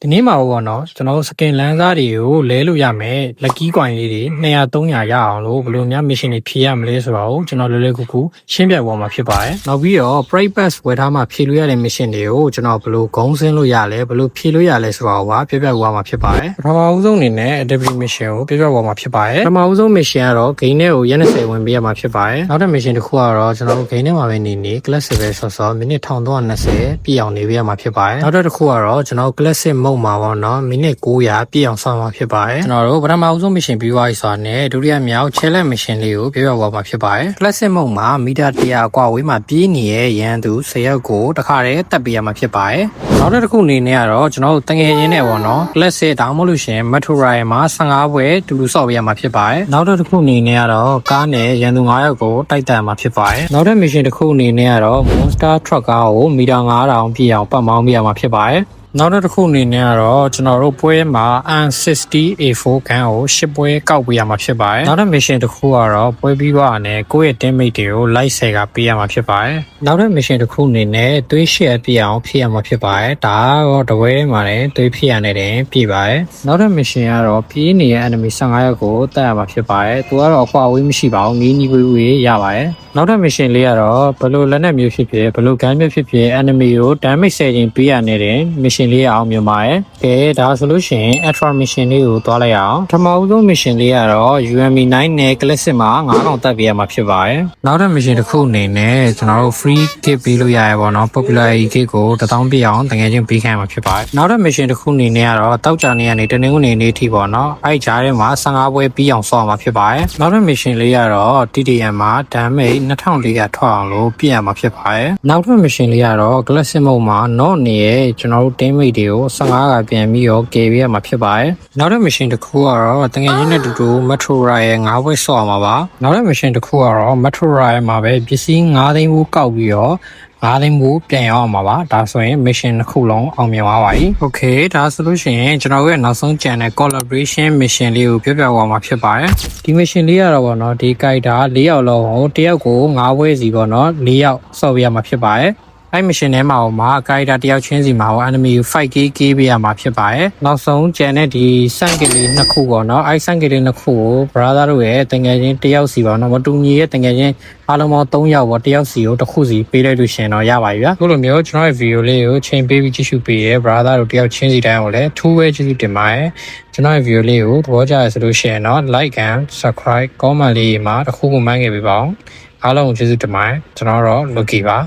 ဒီနေ့မှာပေါ့နော်ကျွန်တော်တို့စကင်လန်းစားတွေကိုလဲလို့ရမယ်လက်ကီးကွိုင်လေးတွေ200 300ရအောင်လို့ဘယ်လိုများ mission တွေဖြည့်ရမလဲဆိုတော့ကျွန်တော်လွယ်လွယ်ကူကူရှင်းပြပေါ်မှာဖြစ်ပါတယ်နောက်ပြီးတော့ price pass ဝယ်ထားမှဖြည့်လို့ရတဲ့ mission တွေကိုကျွန်တော်ဘယ်လိုဂုံးဆင်းလို့ရလဲဘယ်လိုဖြည့်လို့ရလဲဆိုတော့ပါပြပြပေါ်မှာဖြစ်ပါတယ်ပထမဦးဆုံးအနေနဲ့ activity mission ကိုပြပြပေါ်မှာဖြစ်ပါတယ်ပထမဦးဆုံး mission ကတော့ game ထဲကိုရက်20ဝင်ပေးရမှာဖြစ်ပါတယ်နောက်တဲ့ mission တစ်ခုကတော့ကျွန်တော်တို့ game ထဲမှာပဲနေ classic ပဲဆော့မိနစ်1320ပြည့်အောင်နေပေးရမှာဖြစ်ပါတယ်နောက်တစ်ခုကတော့ကျွန်တော် classic mode မှာပေါ့နော်မိနစ်900ပြည့်အောင်ဆောင်မှာဖြစ်ပါတယ်ကျွန်တော်တို့ပထမဆုံး mission ပြီးသွားပြီဆိုတာနဲ့ဒုတိယမြောက် challenge mission လေးကိုပြောပြသွားမှာဖြစ်ပါတယ် classic mode မှာမီတာ100အကွာဝေးမှာပြေးနေတဲ့ရန်သူ10ယောက်ကိုတခါတည်းတက်ပေးရမှာဖြစ်ပါတယ်နောက်တစ်ခုအနေနဲ့ကတော့ကျွန်တော်တို့တငယ်ချင်းနဲ့ပေါ့နော် classic တောင်းမလို့ရှင် metro rail မှာ15ပွဲတူတူဆော့ပေးရမှာဖြစ်ပါတယ်နောက်တစ်ခုအနေနဲ့ကတော့ကားနဲ့ရန်သူ9ယောက်ကိုတိုက်တက်မှာဖြစ်ပါတယ်နောက်တဲ့ mission တစ်ခုအနေနဲ့ကတော့ monster truck ကားကိုမီတာ9000ပြည့်အောင်ပတ်မောင်းပေးရမှာဖြစ်ပါတယ်နောက်တစ်ခုအနေနဲ့ကတော့ကျွန်တော်တို့ပွဲမှာ N60A4 ကန်ကို10ပွဲကောက်ပေးရမှာဖြစ်ပါတယ်နောက်တဲ့ mission တစ်ခုကတော့ပွဲပြီးသွားတာနဲ့ကိုယ့်ရဲ့ teammate တွေကို light ဆယ်ကပေးရမှာဖြစ်ပါတယ်နောက်တဲ့ mission တစ်ခုအနေနဲ့သွေး share ပြည့်အောင်ဖြည့်ရမှာဖြစ်ပါတယ်ဒါကတော့တပွဲမှာလည်းသွေးဖြည့်ရနေတယ်ပြည့်ပါတယ်နောက်တဲ့ mission ကတော့ပြေးနေတဲ့ enemy 15ယောက်ကိုတတ်ရမှာဖြစ်ပါတယ်သူကတော့အကွာဝေးမရှိပါဘူးနီးဝေးရပါတယ်နောက်တဲ့ mission လေးကတော့ဘယ်လိုလက်နက်မျိုးဖြစ်ဖြစ်ဘယ်လို gun မျိုးဖြစ်ဖြစ် enemy ကို damage 10ခြင်းပေးရနေတဲ့ mission လေးအောင်မြင်ပါတယ်ကဲဒါဆိုလို့ရှိရင် extra mission လေးကိုသွားလိုက်အောင်ပထမဦးဆုံး mission လေးကတော့ UMB9 နဲ့ classic မှာ9000တက်ပေးရမှာဖြစ်ပါတယ်နောက်တဲ့ mission တစ်ခုအနေနဲ့ကျွန်တော်တို့ free kit ပေးလို့ရရပါတော့ popular kit ကို1000ပြည့်အောင်တကယ်ချင်းပေးခိုင်းမှာဖြစ်ပါတယ်နောက်တဲ့ mission တစ်ခုအနေနဲ့ကတော့တောက်ကြနေကနေတနင်္ဂနွေနေ့ထိပေါ့နော်အဲ့ကြားထဲမှာ15ပွဲပြီးအောင်ဆော့မှာဖြစ်ပါတယ်နောက်တဲ့ mission လေးကတော့ TDM မှာ damage 2400ထွက်အောင်လို့ပြည့်ရမှာဖြစ်ပါတယ်နောက်တဲ့ mission လေးကတော့ classic mode မှာ not နေရဲ့ကျွန်တော်တို့ teammate တွေကို15ကပြန်ပြီးတော့ကယ်ပေးရမှာဖြစ်ပါတယ်နောက်တဲ့ mission တစ်ခုကတော့တကယ်ချင်းနဲ့တူတူ metro rail ရဲ့9ပွဲဆော့ရမှာပါနောက်တဲ့ mission တစ်ခုကတော့ metro rail မှာပဲပစ္စည်း9သိန်းဘူးကောက်ပြီးတော့9သိန်းဘူးပြန်ရောက်အောင်ပါဒါဆိုရင် mission တစ်ခုလုံးအောင်မြင်သွားပါပြီ Okay ဒါဆိုလို့ရှိရင်ကျွန်တော်ရဲ့နောက်ဆုံး channel collaboration mission လေးကိုပြောပြသွားမှာဖြစ်ပါတယ်ဒီ mission လေးကတော့ဗောနော်ဒီ character 4ယောက်လုံးကိုတယောက်ကို9ပွဲစီဗောနော်4ယောက်ဆော့ပေးရမှာဖြစ်ပါတယ်အဲ့ mission ထဲမှာဟိုမှာ character တယောက်ချင်းစီမှာဟို enemy ကို 5k ပေးရမှာဖြစ်ပါတယ်နောက်ဆုံးကျန်တဲ့ဒီစန့်ကလေးနှစ်ခုပေါ့နော်အဲ့စန့်ကလေးနှစ်ခုကို brother တို့ရဲ့တငယ်ချင်းတယောက်စီပေါ့နော်မတူညီရဲ့တငယ်ချင်းအားလုံးပေါင်း3ယောက်ပေါ့တယောက်စီကိုတစ်ခုစီပေးလိုက်လို့ရှင်တော့ရပါပြီဗျာအခုလိုမျိုးကျွန်တော်ရဲ့ video လေးကိုချိန်ပေးပြီးကြည့်ရှုပေးရဲ brother တို့တယောက်ချင်းစီတိုင်းကိုလည်းထူးပဲကျေးဇူးတင်ပါတယ်ကျွန်တော်ရဲ့ video လေးကိုသဘောကျရဆိုလို့ရှိရင်တော့ like and subscribe comment လေးမှာတစ်ခုခုမှန်းခဲ့ပေးပါအောင်အားလုံးကိုကျေးဇူးတင်ပါတယ်ကျွန်တော်တော့ Lucky ပါ